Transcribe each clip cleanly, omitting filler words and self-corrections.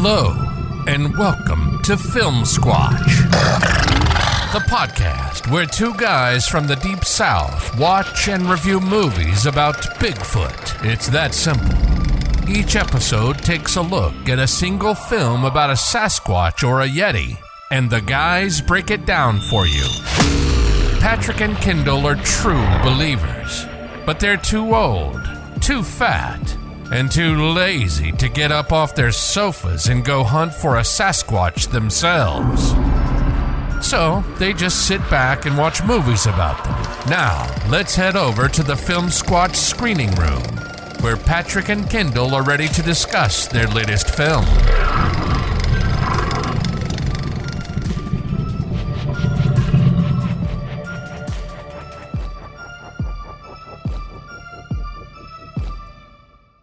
Hello, and welcome to Filmsquatch, the podcast where two guys from the Deep South watch and review movies about Bigfoot. It's that simple. Each episode takes a look at a single film about a Sasquatch or a Yeti, and the guys break it down for you. Patrick and Kendall are true believers, but they're too old, too fat, and too lazy to get up off their sofas and go hunt for a Sasquatch themselves. So they just sit back and watch movies about them. Now, let's head over to the Filmsquatch screening room, where Patrick and Kendall are ready to discuss their latest film.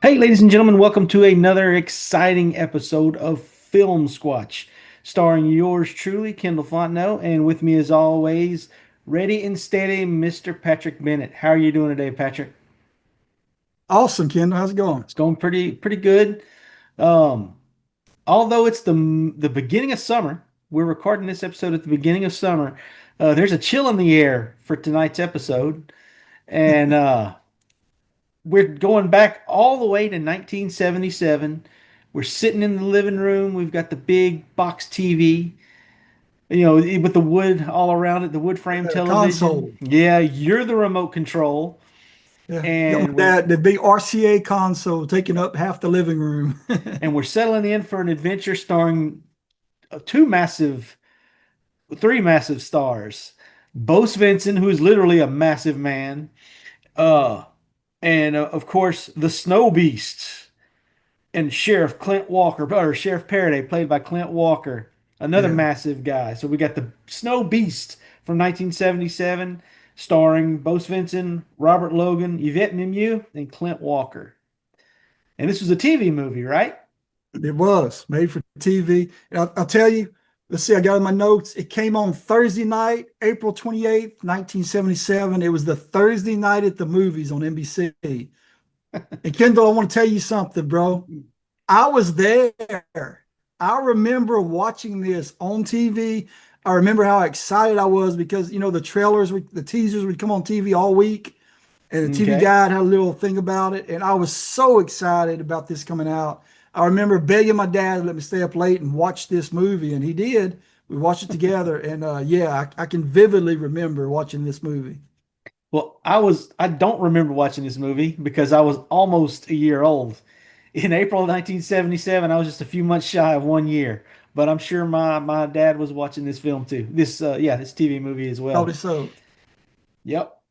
Hey, ladies and gentlemen, welcome to another exciting episode of Filmsquatch, starring yours truly, Kendall Fontenot, and with me as always, ready and steady, Mr. Patrick Bennett. How are you doing today, Patrick? Awesome, Kendall. How's it going? It's going pretty good. Although it's the beginning of summer, we're recording this episode at the beginning of summer. There's a chill in the air for tonight's episode, and we're going back all the way to 1977. We're sitting in the living room. We've got the big box TV, with the wood all around it, the wood frame television. Console. Yeah, you're the remote control. Yeah. And the big RCA console taking up half the living room. and we're settling in for an adventure starring three massive stars. Bo Svenson, who is literally a massive man. And of course, the Snowbeast and Sheriff Clint Walker, or Sheriff Paraday, played by Clint Walker, another massive guy. So we got the Snowbeast from 1977, starring Bo Svenson, Robert Logan, Yvette Mimieux, and Clint Walker. And this was a TV movie, right? It was made for TV. And I'll tell you, let's see, I got in my notes. It came on Thursday night, April 28th, 1977. It was the Thursday night at the movies on NBC. And Kendall, I want to tell you something, bro. I was there. I remember watching this on TV. I remember how excited I was because, the trailers, the teasers would come on TV all week. And the TV guide had a little thing about it. And I was so excited about this coming out. I remember begging my dad to let me stay up late and watch this movie, and he did. We watched it together, and I can vividly remember watching this movie. Well, I don't remember watching this movie because I was almost a year old. In April of 1977, I was just a few months shy of 1 year. But I'm sure my dad was watching this film too. This TV movie as well. Probably so. Yep.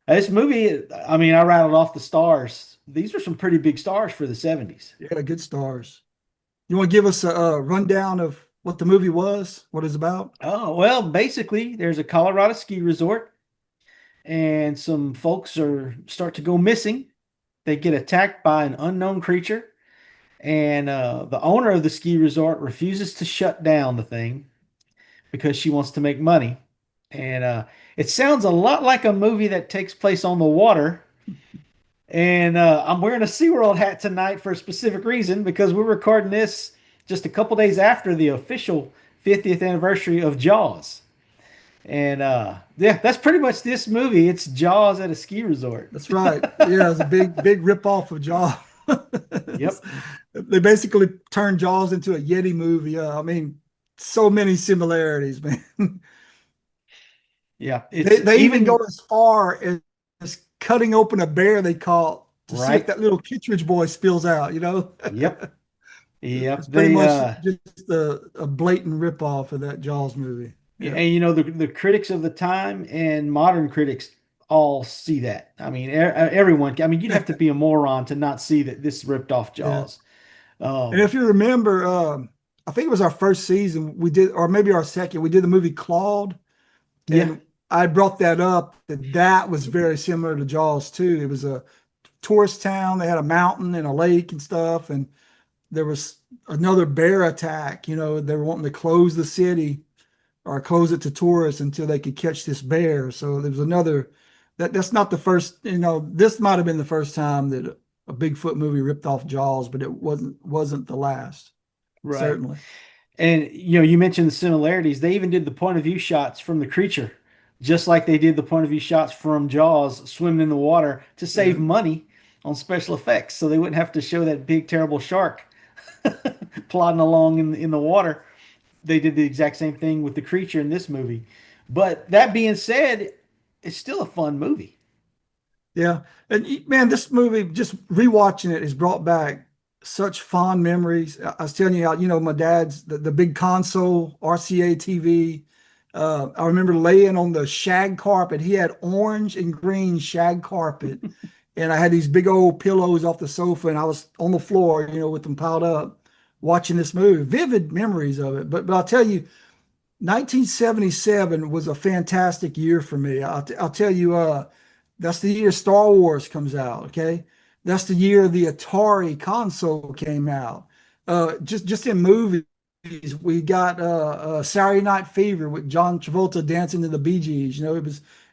This movie, I mean, I rattled off the stars. These were some pretty big stars for the 70s. Yeah, good stars. You want to give us a rundown of what the movie was, what it's about? Oh, well, basically, there's a Colorado ski resort, and some folks start to go missing. They get attacked by an unknown creature, and the owner of the ski resort refuses to shut down the thing because she wants to make money. And it sounds a lot like a movie that takes place on the water. And I'm wearing a SeaWorld hat tonight for a specific reason, because we're recording this just a couple days after the official 50th anniversary of Jaws. And that's pretty much this movie. It's Jaws at a ski resort. That's right. Yeah, it's a big ripoff of Jaws. Yep. They basically turned Jaws into a Yeti movie. I mean, so many similarities, man. Yeah. They even go as far as cutting open a bear they caught to see if that little Kittredge boy spills out, Yep. It's pretty much just a blatant ripoff of that Jaws movie. Yeah. And the critics of the time and modern critics all see that. I mean, everyone. I mean, you'd have to be a moron to not see that this ripped off Jaws. Yeah. And if you remember, I think it was our first season we did, or maybe our second, we did the movie Claude. And I brought that up, that was very similar to Jaws too. It was a tourist town. They had a mountain and a lake and stuff. And there was another bear attack. They were wanting to close the city or close it to tourists until they could catch this bear. So there was another, that's not the first, this might've been the first time that a Bigfoot movie ripped off Jaws, but it wasn't the last. Right. certainly. And you mentioned the similarities. They even did the point of view shots from the creature, just like they did the point of view shots from Jaws swimming in the water to save Yeah. money on special effects, so they wouldn't have to show that big terrible shark plodding along in the water. They did the exact same thing with the creature in this movie. But that being said, it's still a fun movie. Yeah. And man, this movie, just rewatching it, has brought back such fond memories. I was telling you, my dad's the big console, RCA TV. I remember laying on the shag carpet. He had orange and green shag carpet. And I had these big old pillows off the sofa, and I was on the floor, with them piled up, watching this movie. Vivid memories of it. But I'll tell you, 1977 was a fantastic year for me. I'll tell you, that's the year Star Wars comes out. Okay, that's the year the Atari console came out. Just in movies, we got Saturday Night Fever with John Travolta dancing to the Bee Gees.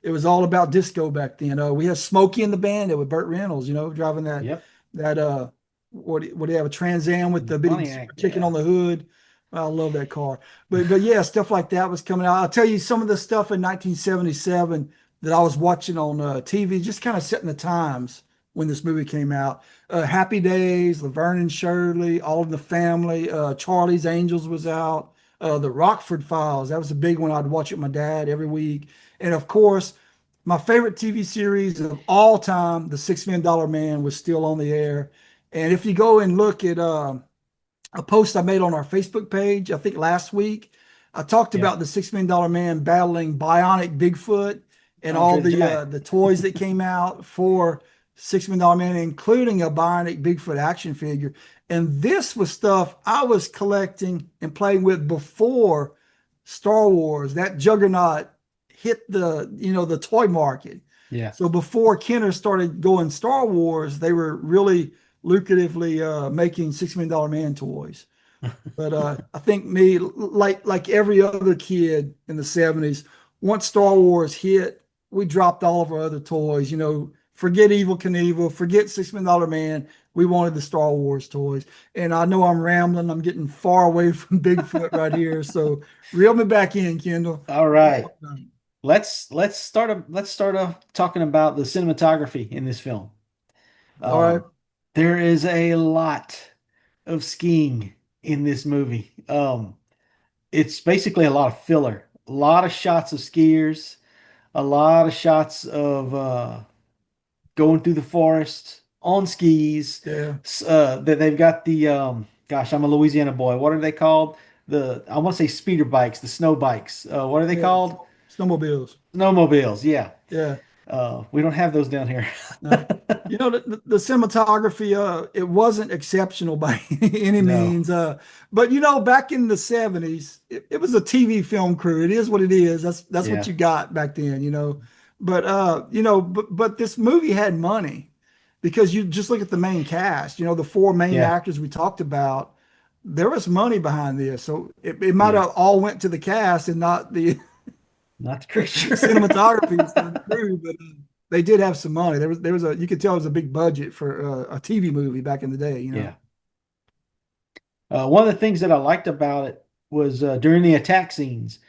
It was all about disco back then. We had Smokey in the band with Burt Reynolds. Driving that Yep. that what do you have, a Trans Am with the bitty Pontiac, chicken yeah. on the hood. I love that car. But yeah, stuff like that was coming out. I'll tell you some of the stuff in 1977 that I was watching on TV, just kind of setting the times when this movie came out. Happy Days, Laverne and Shirley, All of the Family, Charlie's Angels was out. The Rockford Files, that was a big one. I'd watch it with my dad every week. And of course, my favorite TV series of all time, The $6 Million Man, was still on the air. And if you go and look at a post I made on our Facebook page, I think last week, I talked Yeah. about the $6 Million Man battling bionic Bigfoot and all Andre the Giant. the toys that came out for $6 Million Man, including a bionic Bigfoot action figure. And this was stuff I was collecting and playing with before Star Wars. That juggernaut hit the toy market. Yeah. So before Kenner started going Star Wars, they were really lucratively making $6 Million Man toys. But I think me, like every other kid in the 70s, once Star Wars hit, we dropped all of our other toys. Forget Evil Knievel, forget $6 Million Man. We wanted the Star Wars toys. And I know I'm rambling. I'm getting far away from Bigfoot right here. So reel me back in, Kendall. All right. Let's start off talking about the cinematography in this film. All right. There is a lot of skiing in this movie. It's basically a lot of filler, a lot of shots of skiers, a lot of shots of going through the forest on skis. Yeah. That they've got the gosh, I'm a Louisiana boy. What are they called? I want to say speeder bikes, the snow bikes. What are they Yeah. called? Snowmobiles. Snowmobiles. Yeah. Yeah. We don't have those down here. No. The cinematography, it wasn't exceptional by any No. means. But back in the 70s, it was a TV film crew. It is what it is. That's Yeah. what you got back then. But this movie had money because you just look at the main cast, the four main Yeah. actors we talked about. There was money behind this. So it might Yeah. have all went to the cast and not the Not the creature. cinematography and stuff, the crew, but they did have some money. There was you could tell it was a big budget for a TV movie back in the day. Yeah. One of the things that I liked about it was during the attack scenes,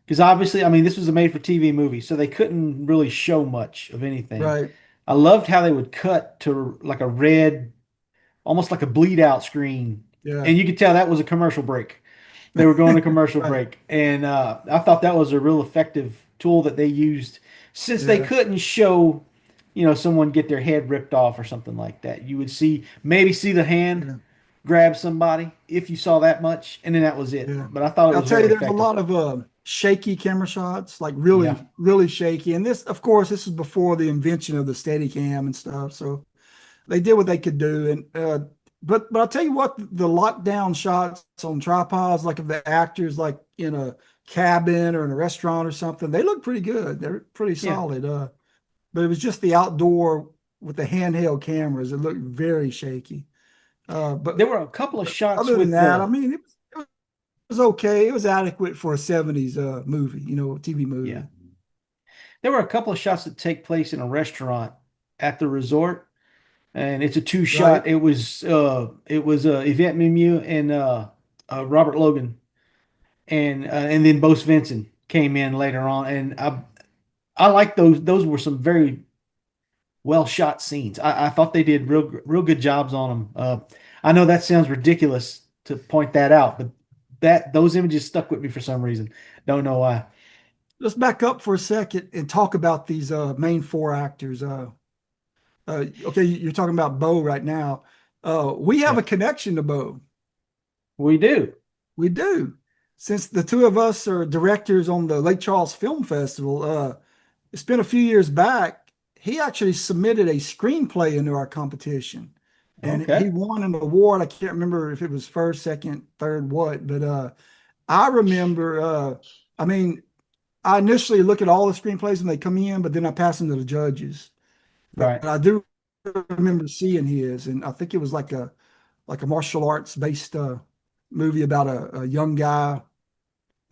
because obviously, I mean, this was a made-for-TV movie, so they couldn't really show much of anything. Right. I loved how they would cut to like a red, almost like a bleed-out screen, Yeah. and you could tell that was a commercial break. They were going to commercial Right. break, and I thought that was a real effective tool that they used since they Yeah. couldn't show, someone get their head ripped off or something like that. You would maybe see the hand Yeah. grab somebody if you saw that much, and then that was it. Yeah. But I thought it I'll was tell you, very there's a effective. lot of shaky camera shots, like Yeah, really, really shaky. And this, of course, this was before the invention of the Steadicam and stuff. So they did what they could do. And but I'll tell you what, the lockdown shots on tripods, like of the actors, like in a cabin or in a restaurant or something, they look pretty good. They're pretty yeah. solid. But it was just the outdoor with the handheld cameras. It looked very shaky. But There were a couple of shots other than with that, I the mean, it was okay. It was adequate for a 70s movie, TV yeah. movie. There were a couple of shots that take place in a restaurant at the resort, and it's a two Right? shot. It was Yvette Mimieux and Robert Logan, and then Bo Svenson came in later on, and I like those. Those were some very well shot scenes. I thought they did real good jobs on them. I know that sounds ridiculous to point that out, but that those images stuck with me for some reason. Don't know why. Let's back up for a second and talk about these main four actors. Okay, you're talking about Bo right now. We have Yeah, a connection to Bo. we do. We do. Since the two of us are directors on the Lake Charles Film Festival, it's been a few years back. He actually submitted a screenplay into our competition, and he Okay. won an award. I can't remember if it was first, second, third, what, but I remember. I mean, I initially look at all the screenplays when they come in, but then I pass them to the judges. But Right. I do remember seeing his, and I think it was like a martial arts based movie about a young guy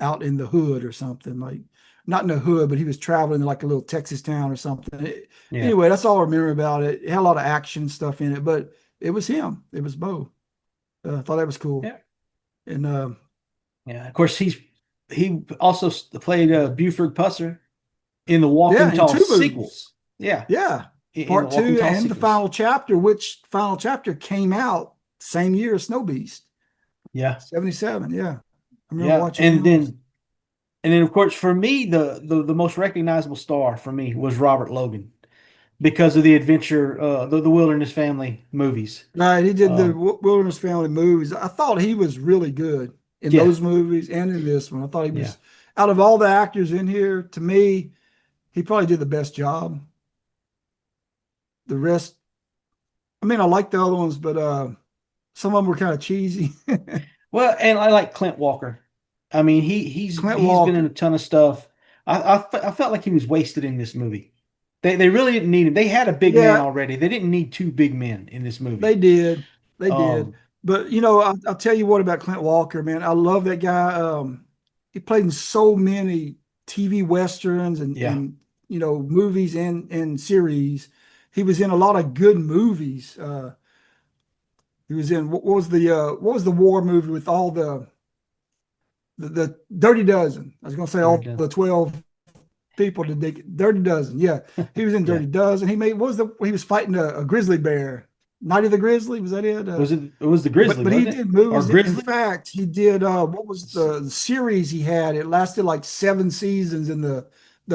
out in the hood or something, like not in the hood, but he was traveling to like a little Texas town or something. Yeah. Anyway, that's all I remember about it. It had a lot of action stuff in it, but it was him. It was Bo. I thought that was cool. Yeah. And Yeah. Of course, he also played Buford Pusser in the yeah, Walking in Tall two movies. sequels. Yeah, Yeah, in the part Walking two Tall and the sequels. final chapter, which final chapter came out same year as Snowbeast, Yeah. 77. Yeah. I remember Yeah. watching those. And then of course for me the most recognizable star for me was Robert Logan because of the adventure the Wilderness Family movies. Right, he did the Um Wilderness Family movies. I thought he was really good in yeah. those movies and in this one. I thought he Yeah. was, out of all the actors in here, to me, he probably did the best job. The rest, I mean, I like the other ones, but some of them were kind of cheesy. Well, and I like Clint Walker. I mean, Clint he's been in a Walker. ton of stuff. I felt like he was wasted in this movie. They really didn't need him. They had a big man Yeah, already. They didn't need two big men in this they movie. did. They did. Um, But you know, I'll tell you what about Clint Walker, man. I love that guy. He played in so many TV westerns yeah, and you know movies and series. He was in a lot of good movies. He was in what was the war movie with all the Dirty Dozen? I was going to say there all it is. the 12 people to dig Dirty Dozen. Yeah, he was in Yeah. Dirty Dozen. He made what was the he was fighting a grizzly bear. Night of the Grizzly, was that it? It was the Grizzly, But he wasn't it? did Or movies. In Grizzly? fact, he did what was the series he had? It lasted like 7 seasons in the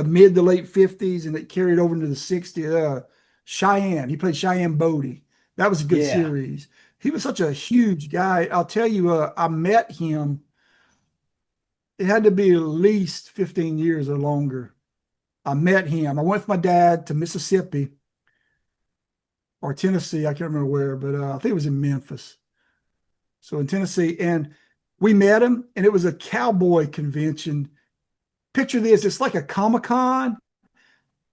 mid to late 50s, and it carried over into the 60s. Cheyenne. He played Cheyenne Bodie. That was a good Yeah. series. He was such a huge guy. I'll tell you, I met him. It had to be at least 15 years or longer. I met him. I went with my dad to Mississippi or Tennessee. I can't remember where, but I think it was in Memphis. So in Tennessee, and we met him, and it was a cowboy convention. Picture this: it's like a Comic-Con,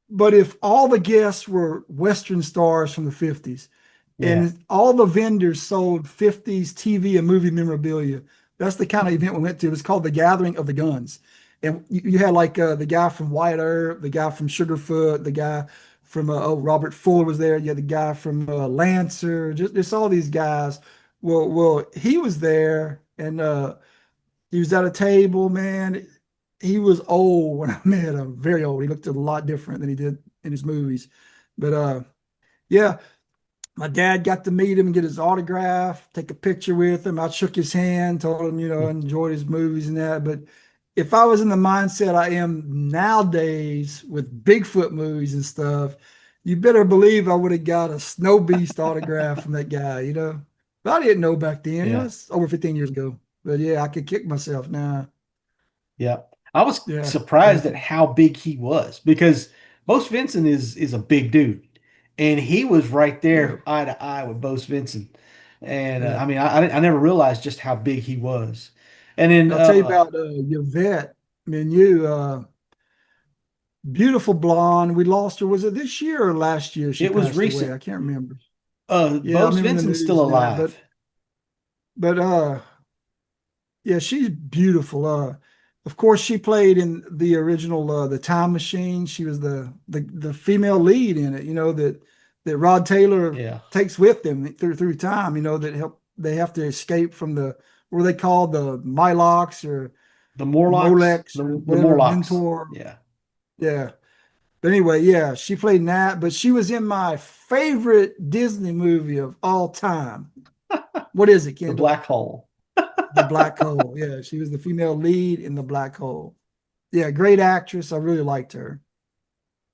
but if all the guests were Western stars from the 50s, Yeah. and all the vendors sold 50s TV and movie memorabilia. That's the kind of event we went to. It was called the Gathering of the Guns. And you had like the guy from Wyatt Earp, the guy from Sugarfoot, the guy from Robert Fuller was there. You had the guy from Lancer, just all these guys. Well, he was there, and he was at a table. Man, he was old when I met him, very old. He looked a lot different than he did in his movies. But yeah, my dad got to meet him and get his autograph, take a picture with him. I shook his hand, told him, you know, I enjoyed his movies and that. But if I was in the mindset I am nowadays with Bigfoot movies and stuff, you better believe I would have got a Snow Beast autograph from that guy, you know. But I didn't know back then, you know, Yeah. it's over 15 years ago. But yeah, I could kick myself now. Yeah. I was Yeah, surprised at definitely. how big he was because Bo Svenson is a big dude. And he was right Yeah, there eye to eye with Bo Svenson. And yeah. I mean, I never realized just how big he was. And then I'll tell you about Yvette Mimieux, beautiful blonde. We lost her. Was it this year or last year she it was passed away? recent. I can't remember. Yeah, I Bo remember the Svenson's still news and that. alive. But yeah, she's beautiful. Of course she played in the original The Time Machine. She was the female lead in it, you know, that Rod Taylor Yeah. takes with them through time, you know, that help they have to escape from the what are they called? The Milox or The Morlocks, Molex or the whatever, Morlocks. Mentor. Yeah. Yeah. But anyway, yeah, she played in that, but she was in my favorite Disney movie of all time. What is it, The Kendall? Black Hole. The Black Hole. Yeah, she was the female lead in The Black Hole. Yeah, great actress. I really liked her.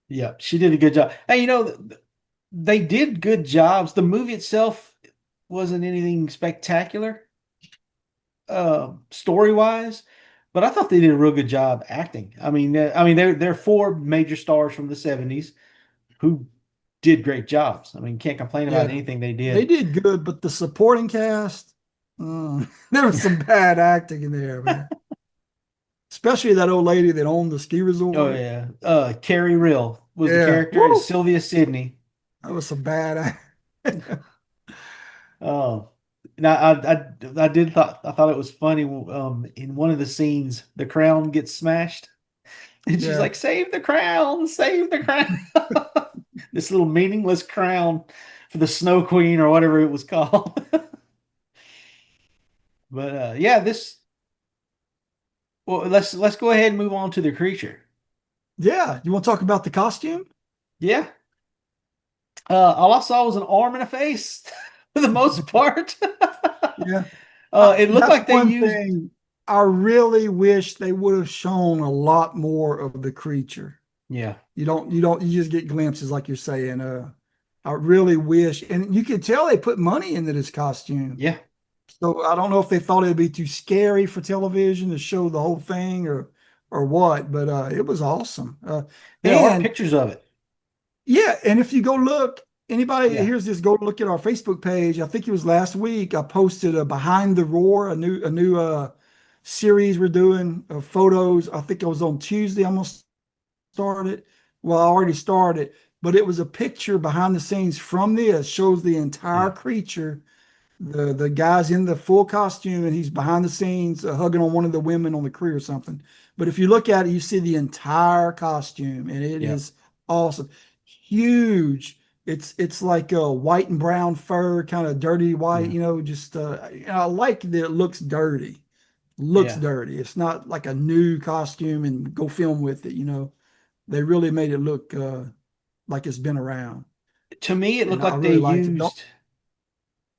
Yeah, she did a good job. Hey, they did good jobs. The movie itself wasn't anything spectacular, story wise, but I thought they did a real good job acting. They're four major stars from the '70s who did great jobs. I mean, can't complain about Yeah, anything they they did. did good, but the supporting cast, there was some bad acting in there, man. Especially that old lady that owned the ski Oh resort. yeah, Carrie Rill was the Yeah, character, and woo, Sylvia Sidney. that was some bad. Oh, now I thought it was funny. In one of the scenes, the crown gets smashed, and she's Yeah, like, "Save the crown! Save the crown!" This little meaningless crown for the Snow Queen or whatever it was called. But yeah, this. Well, let's go ahead and move on to the creature. yeah. You want to talk about the costume? Yeah. All I saw was an arm and a face for the most part. Yeah. It looked That's like they one used. thing. I really wish they would have shown a lot more of the creature. Yeah. You just get glimpses like you're saying. I really wish, and you can tell they put money into this costume. Yeah. So I don't know if they thought it would be too scary for television to show the whole thing or what, but it was awesome. There are And pictures of it. yeah, and if you go look, anybody that Yeah. hears this, go look at our Facebook page. I think it was last week. I posted a Behind the Roar, a new series we're doing of photos. I think it was on Tuesday. I'm gonna start it. Well, I already started, but it was a picture behind the scenes from this, shows the entire Yeah. creature. The guy's in the full costume and he's behind the scenes hugging on one of the women on the crew or something. But if you look at it, you see the entire costume and it Yeah. is awesome. Huge. It's like a white and brown fur, kind of dirty white, Yeah. just I like that it looks dirty. Looks Yeah. dirty. It's not like a new costume and go film with it. They really made it look like it's been around. To me, it And looked I like they really liked it. Don't, used.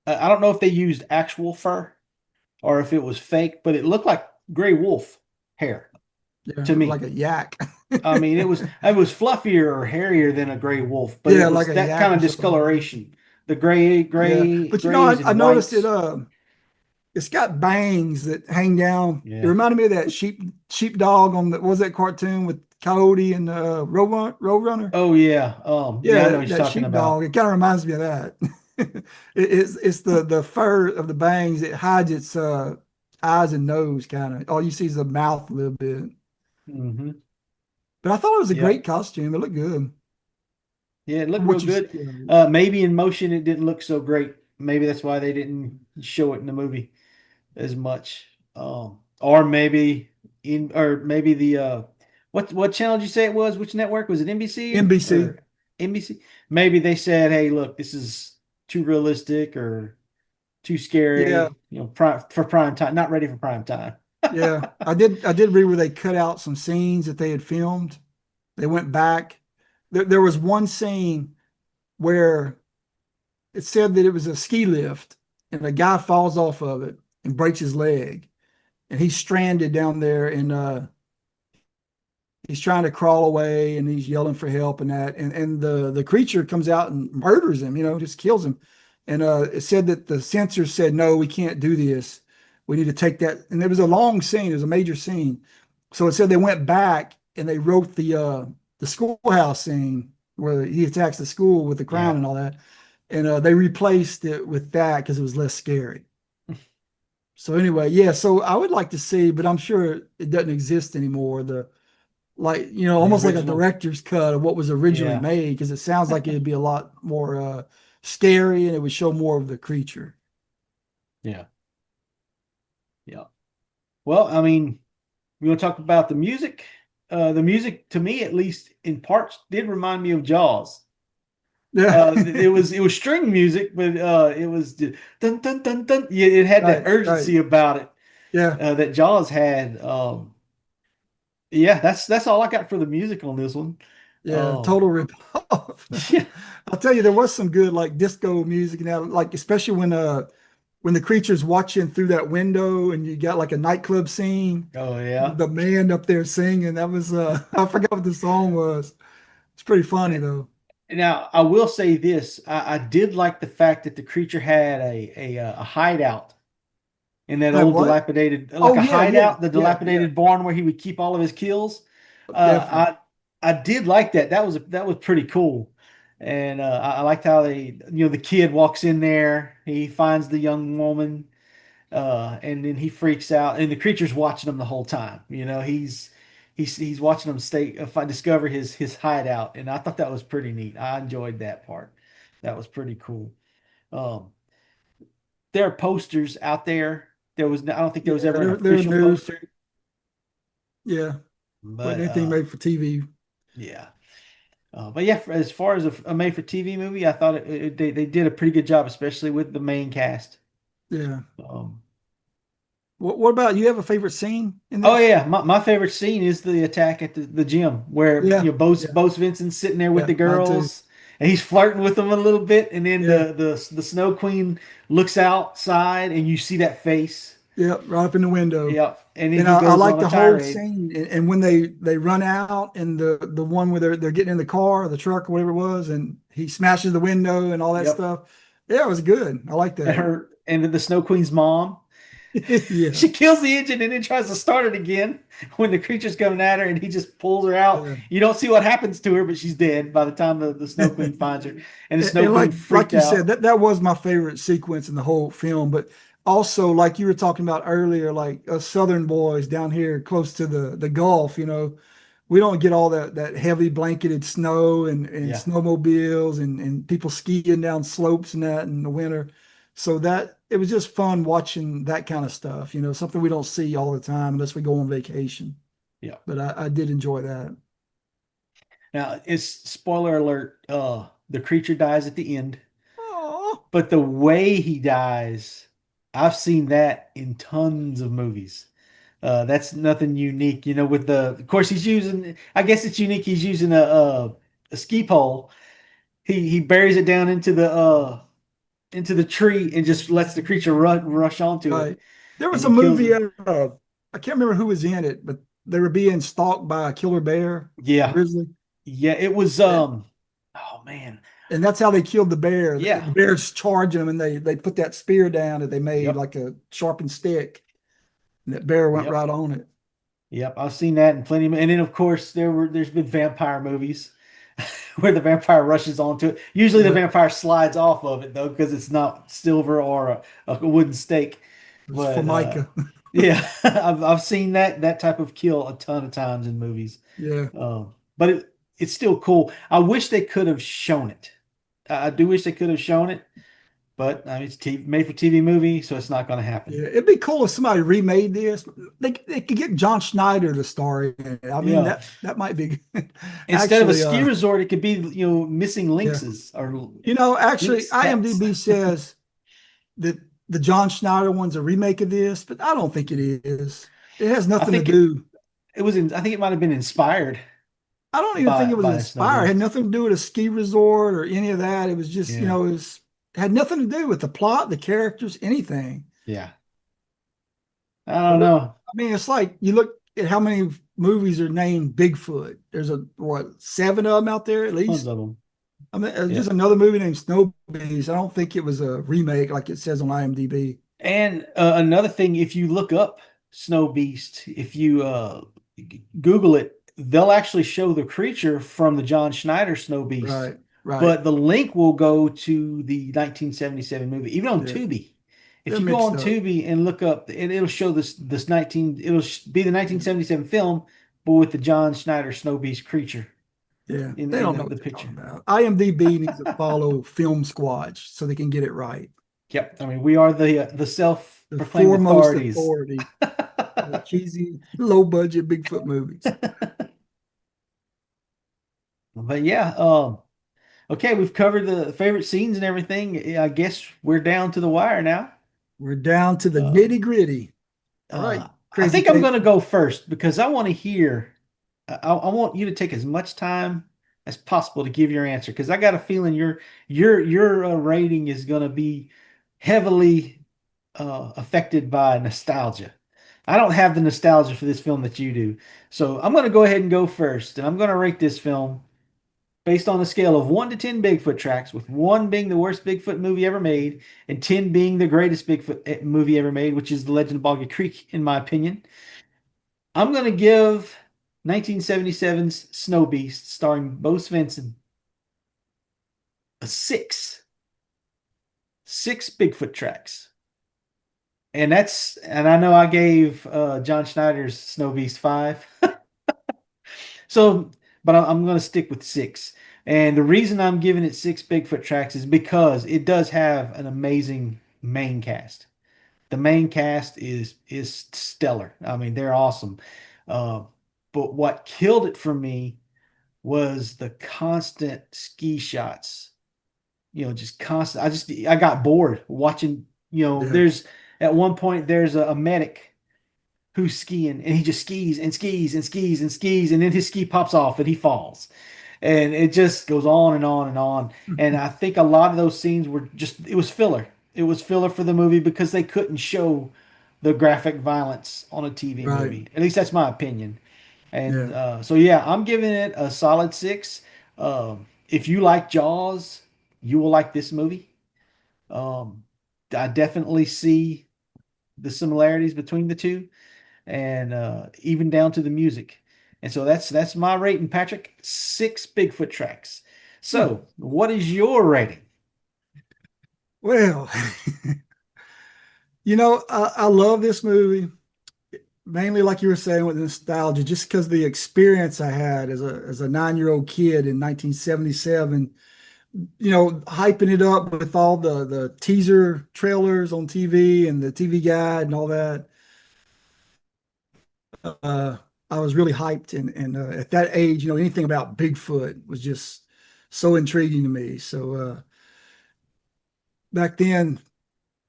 I don't know if they used actual fur or if it was fake, but it looked like gray wolf hair yeah, to like me. a yak. I mean, it was fluffier or hairier than a gray wolf, but Yeah, it like was a that kind yak or of something. discoloration. The gray, Yeah, gray, but grays I and noticed it. whites. It's got bangs that hang down. It Yeah. reminded me of that sheepdog on the what was that cartoon with Coyote and Roadrunner. Oh yeah. Yeah, I know Yeah, what you're that talking sheepdog. about. It kind of reminds me of that. It's the fur of the bangs. It hides its eyes and nose kind of. All you see is the mouth a little bit. Hmm. But I thought it was a Yeah. great costume. It looked good Yeah, it looked from real what you see. good. Maybe in motion it didn't look so great. Maybe that's why they didn't show it in the movie as much. Or maybe the what channel did you say it was? Which network was it? NBC NBC. or NBC? Maybe they said, "Hey, look, this is too realistic or too Yeah, scary. For prime time, not ready for prime time." yeah. I did read where they cut out some scenes that they had filmed. They went back. There was one scene where it said that it was a ski lift and a guy falls off of it and breaks his leg. And he's stranded down there and he's trying to crawl away and he's yelling for help and that. And the creature comes out and murders him, just kills him. And it said that the censors said, no, we can't do this. We need to take that. And there was a long scene, it was a major scene. So it said they went back and they wrote the schoolhouse scene where he attacks the school with the crown Yeah. and all that. And they replaced it with that because it was less scary. So anyway, yeah. So I would like to see, but I'm sure it doesn't exist anymore. The Almost like a original. director's cut of what was originally Yeah. made, because it sounds like it'd be a lot more scary and it would show more of the creature. Yeah. Yeah. Well, I mean, we want to talk about the music. The music, to me at least, in parts, did remind me of Jaws. Yeah. It was string music, but it was dun dun dun dun. Yeah, it had that Right, urgency about it. Yeah, that Jaws had. Yeah, that's all I got for the music on this one. yeah, Um, total rip-off. yeah, I'll tell you, there was some good like disco music now, like especially when the creature's watching through that window and you got like a nightclub scene, oh yeah. the man up there singing. That was I forgot what the song was. It's pretty funny though. Now I will say this: I did like the fact that the creature had a hideout in that Have old what? dilapidated, like Oh a yeah, yeah, hideout, the yeah, yeah, dilapidated barn where he would keep all of his kills. definitely. I did like that. That was pretty cool, and I liked how the kid walks in there, he finds the young woman, and then he freaks out, and the creature's watching him the whole time. He's watching him discover his hideout, and I thought that was pretty neat. I enjoyed that part. That was pretty cool. Um, there are posters out there. I don't think there Yeah, was ever an they're official new. poster, Yeah, but wasn't anything made for TV. yeah. But yeah, as far as a made for TV movie, I thought they did a pretty good job, especially with the main cast. Yeah. Um, What about you? Have a favorite scene in oh this? yeah, my favorite scene is the attack at the gym where Yeah, yeah, Bo Svenson sitting there with yeah. the Mine too. girls and he's flirting with them a little bit, and then Yeah, the Snow Queen looks outside and you see that face. yeah. Right up in the window. Yep, and then And he I goes like on a the whole tirade. scene. And when they run out and the one where they're getting in the car or the truck or whatever it was, and he smashes the window and all that Yep, stuff. Yeah, it was good. I like and that. her and then the Snow Queen's mom. Yeah, She kills the engine and then tries to start it again when the creature's coming at her and he just pulls her out. yeah. You don't see what happens to her, but she's dead by the time the Snow Queen finds her. And the Snow And Queen like freaked you said, out. that was my favorite sequence in the whole film. But also, like you were talking about earlier, like us Southern boys down here close to the Gulf, we don't get all that heavy blanketed snow and Yeah. snowmobiles and people skiing down slopes and that in the winter. So that it was just fun watching that kind of stuff, something we don't see all the time unless we go on vacation. Yeah. But I did enjoy that. Now it's spoiler alert, the creature dies at the end, Oh, but the way he dies, I've seen that in tons of movies. That's nothing unique, with of course he's using, I guess it's unique. He's using a ski pole. He buries it down into the tree and just lets the creature rush onto it, right. There and was a he kills movie, him. I can't remember who was in it, but they were being stalked by a killer bear, Yeah, grizzly. yeah. It was And, oh man. and that's how they killed the bear. The Yeah. bear's charging them, and they put that spear down that they made Yep. like a sharpened stick, and that bear went Yep. right on it. Yep. I've seen that in plenty of, and then of course there's been vampire movies where the vampire rushes onto it. Usually the Yeah, vampire slides off of it though because it's not silver or a wooden stake. it was But Formica. yeah, I've seen that type of kill a ton of times in movies. Yeah, But it's still cool. I wish they could have shown it. I do wish they could have shown it, but I mean, it's made for TV movie, so it's not going to happen. yeah. It'd be cool if somebody remade this. They could get John Schneider to star in it. I mean Yeah. that might be good. Instead of a Actually, ski resort, it could be missing yeah. lynxes or Actually, lynx cats. IMDb says that the John Schneider one's a remake of this, but I don't think it is. It has I nothing to think it, do. it was in. I think it might have been inspired I don't even think by it was by inspired. It had Snowbeast. nothing to do with a ski resort or any of that. It was just, Yeah, it had nothing to do with the plot, the characters, anything. yeah. I don't But know. I mean, it's like you look at how many movies are named Bigfoot. There's seven of them out there at Tons least. of them. I mean, there's Yeah. just another movie named Snowbeast. I don't think it was a remake like it says on IMDb. And another thing, if you look up Snow Beast, if you Google it, they'll actually show the creature from the John Schneider Snow Beast, Right, right. but the link will go to the 1977 movie, even on Yeah, Tubi. If they're you go mixed on up. Tubi and look up, it'll show this 19. Be the 1977 film, but with the John Schneider Snow Beast creature Yeah, in they don't know the what they're talking picture. about. IMDb needs to follow Filmsquatch so they can get it right. Yep, I mean we are the The self-proclaimed foremost authorities. authority for cheesy, low budget Bigfoot movies. But yeah, okay, we've covered the favorite scenes and everything. I guess we're down to the wire now. We're down to the Uh, nitty gritty. All right, I Crazy think I'm Kate. going to go first because I want to hear. I want you to take as much time as possible to give your answer because I got a feeling your rating is going to be heavily affected by nostalgia. I don't have the nostalgia for this film that you do, so I'm going to go ahead and go first, and I'm going to rate this film based on a scale of 1 to 10 Bigfoot tracks, with 1 being the worst Bigfoot movie ever made, and 10 being the greatest Bigfoot movie ever made, which is The Legend of Boggy Creek, in my opinion. I'm going to give 1977's Snowbeast, starring Bo Svenson, a 6. 6 Bigfoot tracks. And I know I gave John Schneider's Snowbeast 5. So, but I'm going to stick with 6. And the reason I'm giving it 6 Bigfoot tracks is because it does have an amazing main cast. The main cast is stellar. I mean, they're awesome. Uh, but what killed it for me was the constant ski shots. Just constant. I got bored watching. Yeah, There's at one point there's a medic who's skiing and he just skis and skis and skis and skis and then his ski pops off and he falls. And it just goes on and on and on. And I think a lot of those scenes were it was filler. It was filler for the movie because they couldn't show the graphic violence on a TV right. movie. At least that's my opinion. And Yeah. so, yeah, I'm giving it a solid 6. If you like Jaws, you will like this movie. Um, I definitely see the similarities between the two and even down to the music. And so that's my rating, Patrick. 6 Bigfoot tracks. Hmm. So, what is your rating? Well, I love this movie mainly, like you were saying, with nostalgia, just because the experience I had as a 9-year-old kid in 1977. Hyping it up with all the teaser trailers on TV and the TV guide and all that. Uh, I was really hyped, and at that age, anything about Bigfoot was just so intriguing to me. So back then,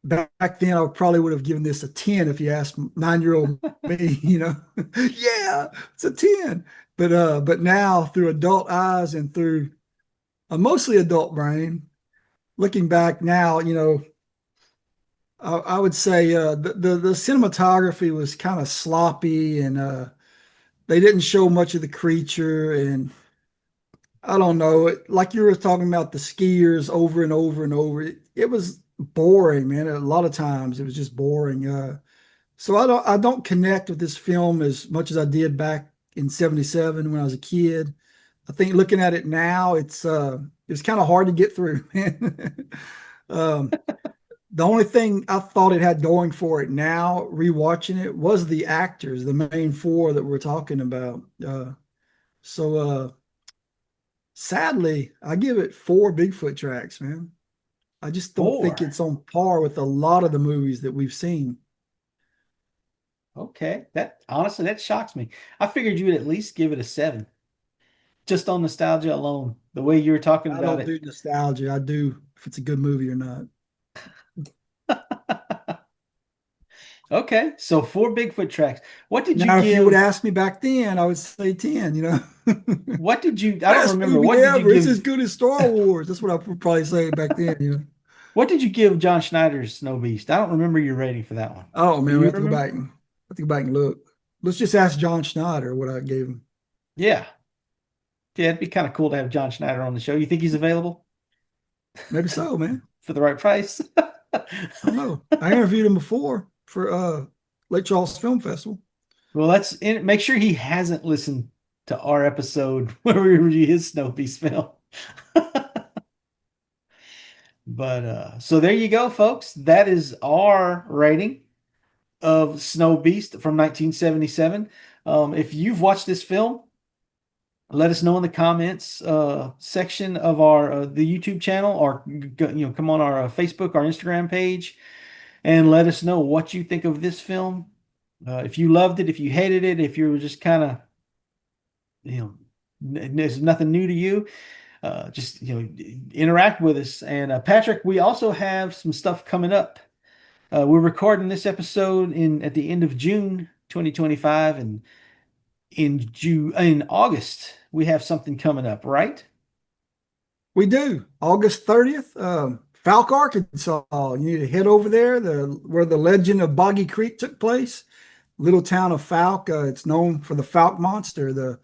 back then, I probably would have given this a 10 if you asked 9-year-old me. Yeah, it's a 10. But now, through adult eyes and through a mostly adult brain, looking back now, I would say the cinematography was kind of sloppy, and they didn't show much of the creature. And I don't know, like you were talking about the skiers over and over and over. It was boring, man. A lot of times it was just boring. So I don't connect with this film as much as I did back in '77 when I was a kid. I think looking at it now, it's kind of hard to get through, man. um, the only thing I thought it had going for it now, rewatching it, was the actors, the main four that we're talking about. So sadly, I give it 4 Bigfoot tracks, man. I just don't think 4. it's on par with a lot of the movies that we've seen. Okay. That honestly, that shocks me. I figured you would at least give it a 7, just on nostalgia alone. The way you were talking I about don't it. do nostalgia. I do if it's a good movie or not. Okay, so 4 Bigfoot tracks. What did you Now, if you would give? ask me back then, I would say 10. What did you? I don't Best remember. movie What did you ever. It's as give? good as Star Wars. That's what I would probably say back then. What did you give John Schneider's Snow Beast? I don't remember your rating for that one. Oh Do man, we you have to go remember? back and look. Let's just ask John Schneider what I gave him. Yeah, yeah, it'd be kind of cool to have John Schneider on the show. You think he's available Maybe so, man. for the right price? I don't know. I interviewed him before for Lake Charles Film Festival. Well, make sure he hasn't listened to our episode where we review his Snow Beast film. But so there you go, folks. That is our rating of Snow Beast from 1977. If you've watched this film, let us know in the comments section of our the YouTube channel, or come on our Facebook, our Instagram page, and let us know what you think of this film. If you loved it, if you hated it, if you were just kind of, you know, there's nothing new to you, just interact with us. And Patrick, we also have some stuff coming up We're recording this episode in at the end of June 2025, and in August we have something coming up, right? We do. August 30th, Falk, Arkansas. You need to head over there, where the legend of Boggy Creek took place. Little town of Falk. It's known for the Falk monster, the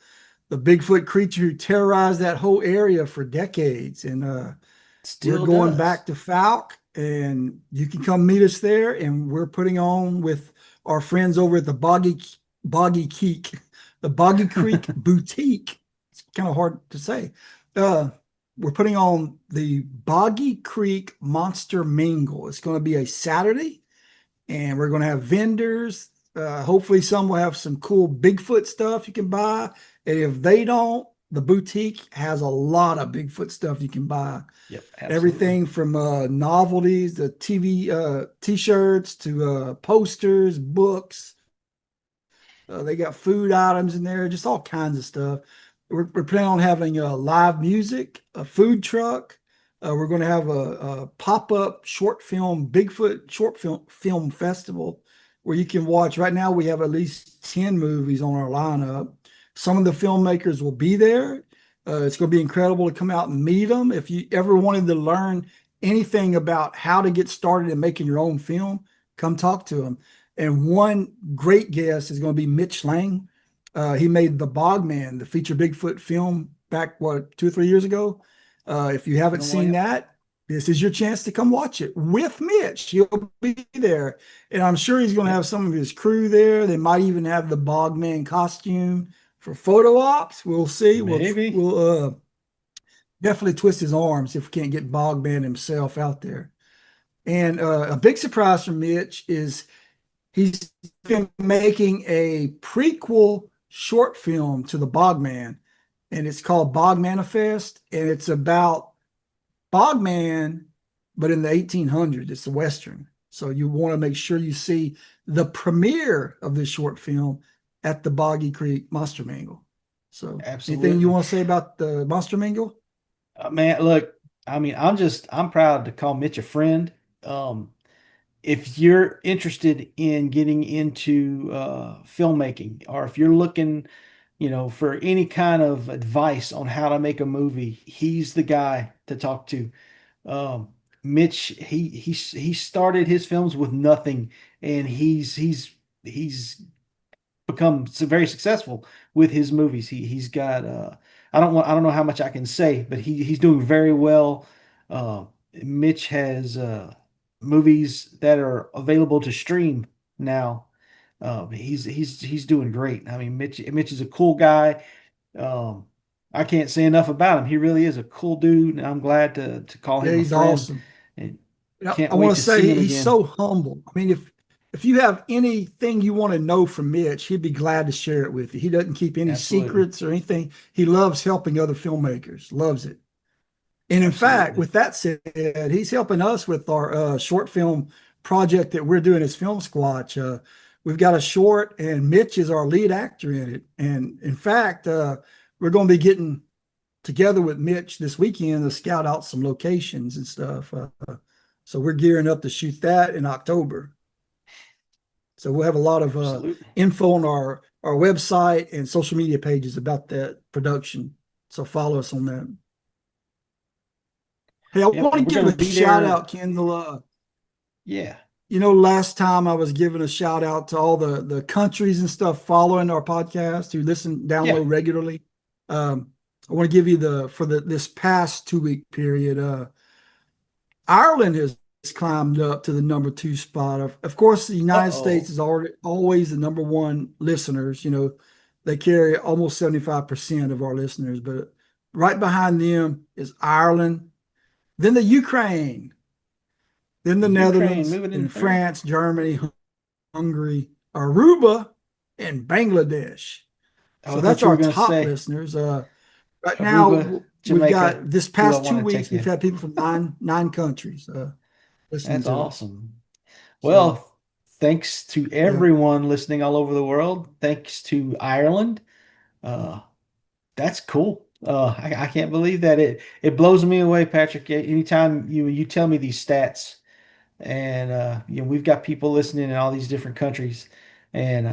Bigfoot creature who terrorized that whole area for decades. And we're Still going does. back to Falk, and you can come meet us there. And we're putting on with our friends over at the Boggy Creek, the Boggy Creek Boutique. It's kind of hard to say. We're putting on the Boggy Creek Monster Mingle. It's going to be a Saturday, and we're going to have vendors. Hopefully, some will have some cool Bigfoot stuff you can buy. And if they don't, the boutique has a lot of Bigfoot stuff you can buy. Yep, absolutely. Everything from novelties, the TV T-shirts to posters, books. They got food items in there, just all kinds of stuff. We're planning on having live music, a food truck. We're going to have a pop-up short film, Bigfoot short film festival where you can watch. Right now, we have at least 10 movies on our lineup. Some of the filmmakers will be there. It's going to be incredible to come out and meet them. If you ever wanted to learn anything about how to get started in making your own film, come talk to them. And one great guest is going to be Mitch Lang. He made The Bogman, the feature Bigfoot film back, 2 or 3 years ago. If you haven't seen that, this is your chance to come watch it with Mitch. He'll be there. And I'm sure he's going to have some of his crew there. They might even have the Bogman costume for photo ops. We'll see. Maybe. We'll definitely twist his arms if we can't get Bogman himself out there. And a big surprise from Mitch is he's been making a prequel short film to the Bogman, and it's called Bog Manifest, and it's about Bogman, but in the 1800s. It's a Western. So you want to make sure you see the premiere of this short film at the Boggy Creek Monster Mingle. So Absolutely. anything you want to say about the Monster Mingle? Man, look, I mean, I'm proud to call Mitch a friend. If you're interested in getting into filmmaking, or if you're looking, for any kind of advice on how to make a movie, he's the guy to talk to. Um, Mitch, he started his films with nothing, and he's become very successful with his movies. He's got I don't know how much I can say, but he's doing very well. Uh, Mitch has movies that are available to stream now. He's doing great. I mean, Mitch is a cool guy. Um, I can't say enough about him. He really is a cool dude, and I'm glad to call Yeah, him a he's friend. awesome. And I can't want wait to to see say him he's again. so humble. I mean, if you have anything you want to know from Mitch, he'd be glad to share it with you. He doesn't keep any Absolutely. secrets or anything. He loves helping other filmmakers, loves it. And in fact, Absolutely. with that said, he's helping us with our short film project that we're doing as Filmsquatch. We've got a short, and Mitch is our lead actor in it. And in fact, we're going to be getting together with Mitch this weekend to scout out some locations and stuff. So we're gearing up to shoot that in October. So we'll have a lot of Absolutely. info on our website and social media pages about that production. So follow us on that. Hey, I Yep, want to and we're give gonna a be shout there. out, Kendall. Yeah. Last time I was giving a shout out to all the countries and stuff following our podcast who Yeah. download regularly. I want to give you this past 2 week period. Ireland has climbed up to the number 2 spot. Of course, the United Uh-oh. States is always the number 1 listeners. They carry almost 75% of our listeners, but right behind them is Ireland, then the Ukraine, then the Ukraine Netherlands, moving in then third. France, Germany, Hungary, Aruba, and Bangladesh. Oh, So I thought that's you were our gonna top say listeners. Right Aruba, now, we've Jamaica. got this Who I past two want to take weeks, we've there. had people from nine countries listening That's to us. awesome. So Well, thanks to yeah, everyone listening all over the world. Thanks to Ireland. Uh, that's cool. I can't believe that it blows me away, Patrick. Anytime you tell me these stats, and we've got people listening in all these different countries, and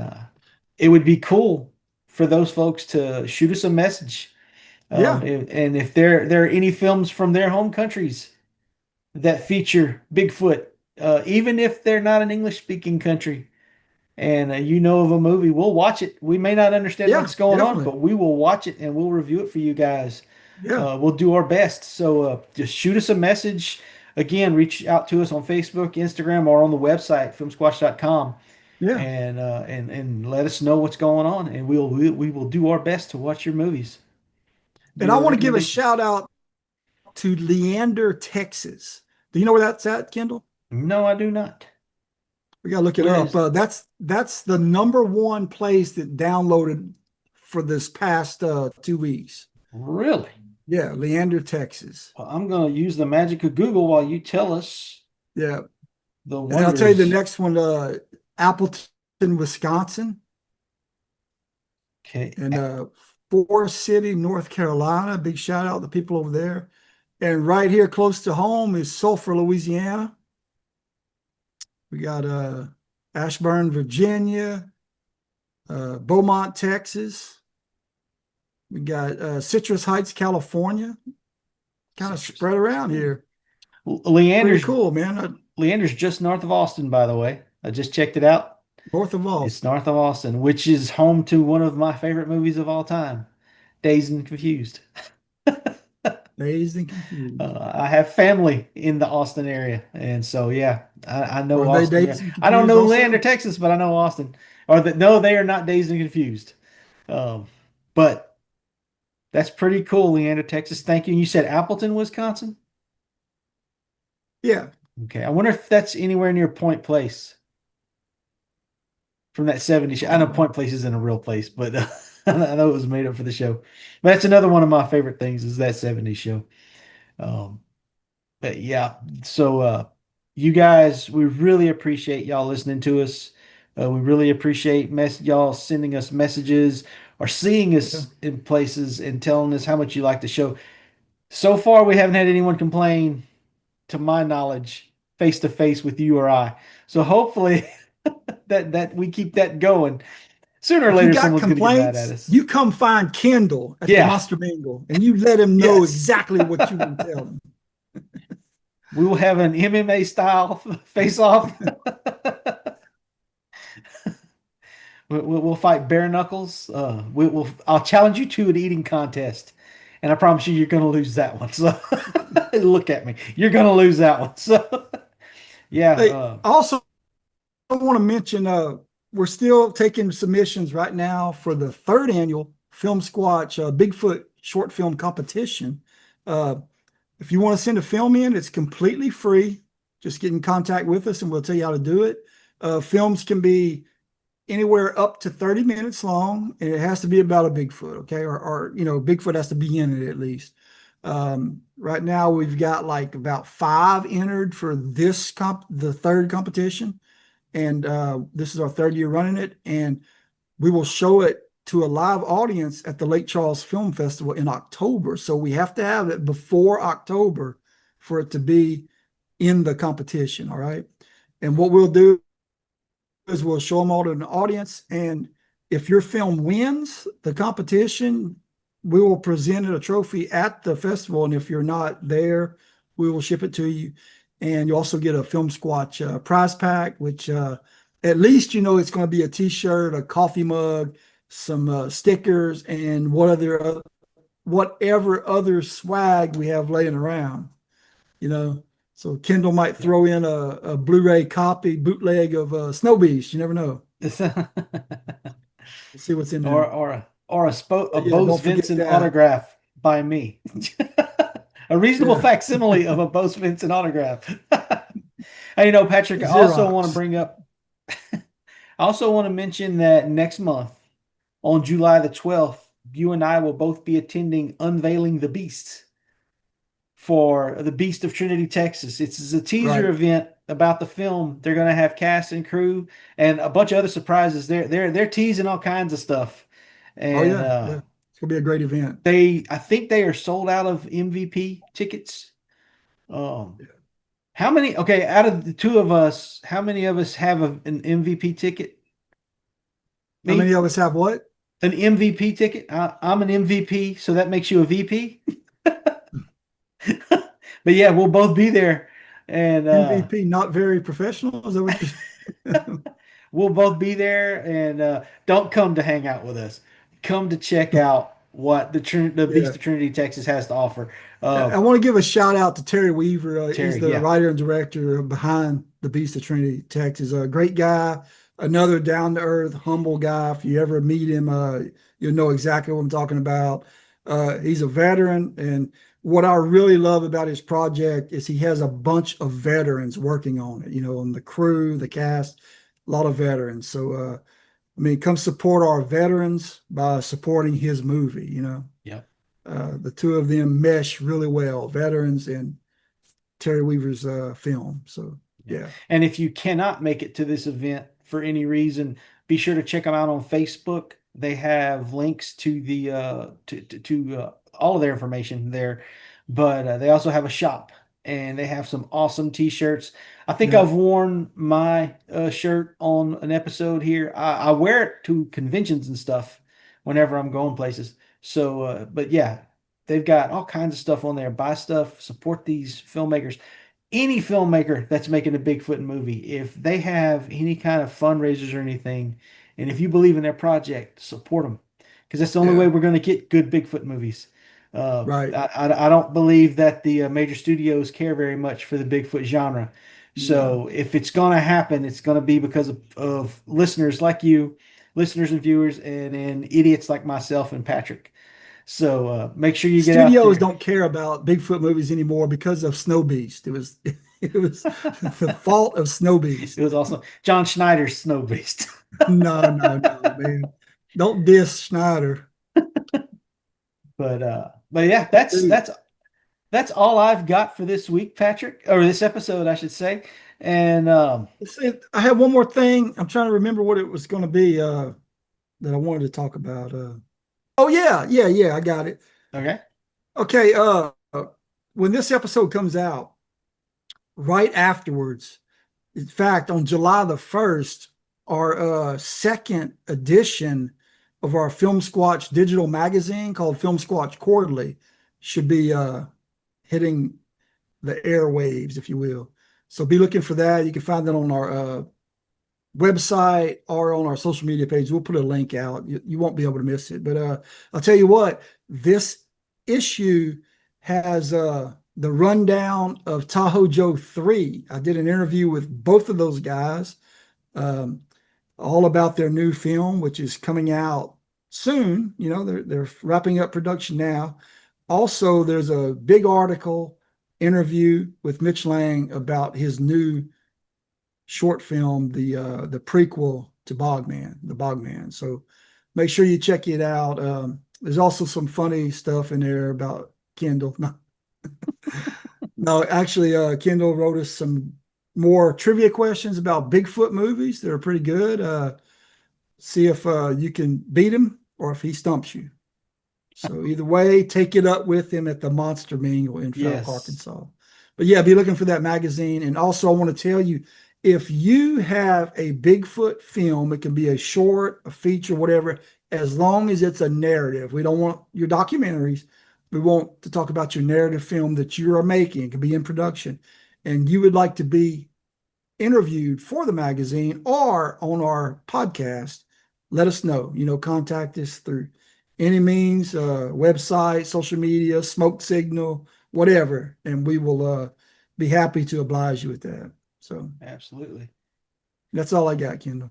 it would be cool for those folks to shoot us a message. Yeah, And if there are any films from their home countries that feature Bigfoot, even if they're not an English speaking country, and you know of a movie, we'll watch it. We may not understand yeah, what's going on, definitely. but we will watch it and we'll review it for you guys. Yeah, We'll do our best. So just shoot us a message. Again, reach out to us on Facebook, Instagram, or on the website, filmsquatch.com, yeah. and let us know what's going on, and we will do our best to watch your movies, And do I our want to give a recommendations. shout out to Leander, Texas. Do you know where that's at, Kendall? No, I do not. We gotta look it Where up. is That's the number one place that downloaded for this past 2 weeks. really? Yeah, Leander, Texas. Well, I'm going to use the magic of Google while you tell us Yeah, the and I'll tell you the wonders. next one, Appleton, Wisconsin, Okay. and Forest City, North Carolina. Big shout out to people over there. And right here close to home is Sulphur, Louisiana. We got Ashburn, Virginia, Beaumont, Texas. We got Citrus Heights, California. Kind of spread around here. Pretty Leander's cool, man. Leander's just north of Austin, by the way. I just checked it out. North of It's Austin. north of Austin, which is home to one of my favorite movies of all time, Dazed and Confused. Dazed and confused. I have family in the Austin area, and so yeah, I know Are they Austin. Yeah, dazed and I don't confused know Leander, also? Texas, but I know Austin. Or that no, they are not Dazed and Confused. Um, but that's pretty cool, Leander, Texas. Thank you. And you said Appleton, Wisconsin? Yeah. Okay. I wonder if that's anywhere near Point Place from that 70s show. I know Point Place isn't a real place, but I know it was made up for the show. But that's another one of my favorite things is that 70s show. Um, but yeah, so you guys, we really appreciate y'all listening to us. We really appreciate y'all sending us messages or seeing Yeah. us in places and telling us how much you like the show. So far, we haven't had anyone complain, to my knowledge, face to face with you or I. So hopefully that we keep that going. Sooner or If you later, got someone's going to get mad at complaints, us. you come find Kendall at the Yeah. Monster Mingle and you let him know Yes. exactly what you want to tell him. We will have an MMA style face off. We'll fight bare knuckles. I'll challenge you to an eating contest, and I promise you, you're going to lose that one. So look at me, you're going to lose that one. So yeah, Hey, also, I want to mention we're still taking submissions right now for the third annual Filmsquatch Bigfoot short film competition. Uh, if you want to send a film in, it's completely free. Just get in contact with us and we'll tell you how to do it. Films can be anywhere up to 30 minutes long, and it has to be about a Bigfoot, okay? Or Bigfoot has to be in it at least. Right now, we've got like about 5 entered for the third competition, and this is our third year running it, and we will show it to a live audience at the Lake Charles Film Festival in October. So we have to have it before October for it to be in the competition, all right? And what we'll do is we'll show them all to an audience, and if your film wins the competition, we will present it a trophy at the festival, and if you're not there, we will ship it to you, and you also get a Filmsquatch prize pack, which at least it's going to be a t-shirt, a coffee mug, some stickers, and whatever other swag we have laying around, you know. So Kendall might throw in a Blu-ray copy bootleg of Snowbeast. You never know. We'll see what's in or there. or a a But yeah, Bo don't forget Svenson that. autograph by me. A reasonable Yeah, facsimile of a Bo Svenson autograph. And Patrick, I also want to Xerox. bring up, I also want to mention that next month, on July the 12th, you and I will both be attending Unveiling the Beasts for the Beast of Trinity, Texas. It's a teaser Right. event about the film. They're going to have cast and crew and a bunch of other surprises. They're teasing all kinds of stuff, Oh and yeah, yeah. It's gonna be a great event. I think they are sold out of MVP tickets. Um, How many? Okay, out of the two of us, how many of us have an MVP ticket? How many Me, of us have what? an MVP ticket. I'm an MVP, so that makes you a VP. But yeah, we'll both be there, and MVP, not very professional. Is that what you're we'll both be there. And don't come to hang out with us. Come to check out what the Yeah. Beast of Trinity, Texas has to offer. Uh, I want to give a shout out to Terry Weaver. He's Terry, the yeah, writer and director behind The Beast of Trinity, Texas. A great guy, another down to earth, humble guy. If you ever meet him, you'll know exactly what I'm talking about. He's a veteran. And what I really love about his project is he has a bunch of veterans working on it, on the crew, the cast, a lot of veterans. So, I mean, come support our veterans by supporting his movie. yeah. The two of them mesh really well, veterans and Terry Weaver's film. So, Yeah. yeah, And if you cannot make it to this event for any reason, be sure to check them out on Facebook. They have links to the all of their information there, but they also have a shop and they have some awesome t-shirts. I think yeah, I've worn my shirt on an episode here. I wear it to conventions and stuff whenever I'm going places. So, but yeah, they've got all kinds of stuff on there. Buy stuff, support these filmmakers, any filmmaker that's making a Bigfoot movie, if they have any kind of fundraisers or anything, and if you believe in their project, support them, because that's the only way yeah, we're going to get good Bigfoot movies. right. I don't believe that the major studios care very much for the Bigfoot genre. No, So if it's going to happen, it's going to be because of listeners like you, listeners and viewers, and idiots like myself and Patrick. So make sure you get out studios there. don't care about Bigfoot movies anymore because of Snowbeast. It was it was the fault of Snowbeast. It was awesome. John Schneider's Snowbeast. No, no, no, man. Don't diss Schneider. But yeah, Dude, that's all I've got for this week, Patrick, or this episode, I should say. And I have one more thing. I'm trying to remember what it was going to be that I wanted to talk about. Oh yeah, yeah, yeah, I got it. okay, Okay, when this episode comes out, right afterwards, in fact, on July the 1st, our second edition of our Film Squatch digital magazine called Film Squatch Quarterly should be hitting the airwaves, if you will. So be looking for that. You can find that on our website or on our social media page. We'll put a link out. You won't be able to miss it. But I'll tell you what, this issue has the rundown of Tahoe Joe 3. I did an interview with both of those guys, um, all about their new film, which is coming out soon. They're wrapping up production now. Also, there's a big article interview with Mitch Lang about his new short film, the prequel to Bogman, the Bogman. So make sure you check it out. There's also some funny stuff in there about Kendall. No, no, actually, Kendall wrote us some more trivia questions about Bigfoot movies that are pretty good. See if you can beat him or if he stumps you. So either way, take it up with him at the Monster Mingle in Falk, yes, Arkansas. But yeah, be looking for that magazine. And also, I want to tell you, if you have a Bigfoot film, it can be a short, a feature, whatever, as long as it's a narrative. We don't want your documentaries. We want to talk about your narrative film that you are making. It can be in production. And you would like to be interviewed for the magazine or on our podcast, let us know. Contact us through any means, website, social media, smoke signal, whatever, and we will be happy to oblige you with that. So absolutely. that's all I got, Kendall.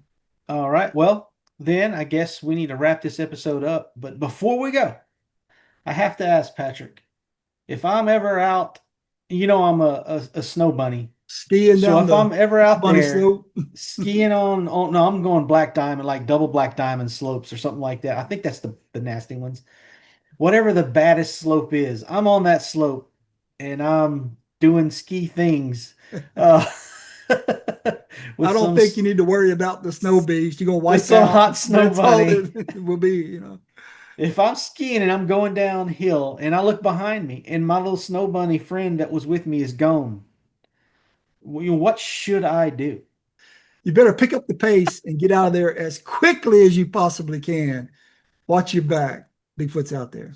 All right. Well, then I guess we need to wrap this episode up. But before we go, I have to ask Patrick, if I'm ever out, I'm a snow bunny. Skiing So down if the I'm ever out bunny there slope. skiing on no, I'm going black diamond, like double black diamond slopes or something like that. I think that's the nasty ones. Whatever the baddest slope is, I'm on that slope and I'm doing ski things. Uh, I with don't some think you need to worry about the snow beast. You're gonna with wipe some out. hot snow That's all bunny. it will be. If I'm skiing and I'm going downhill and I look behind me and my little snow bunny friend that was with me is gone, what should I do? You better pick up the pace and get out of there as quickly as you possibly can. Watch your back. Bigfoot's out there.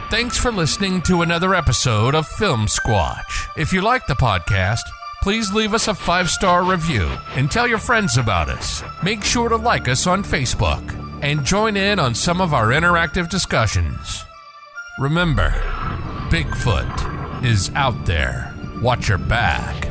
Thanks for listening to another episode of Filmsquatch. If you like the podcast, please leave us a 5-star review and tell your friends about us. Make sure to like us on Facebook and join in on some of our interactive discussions. Remember, Bigfoot is out there. Watch your back.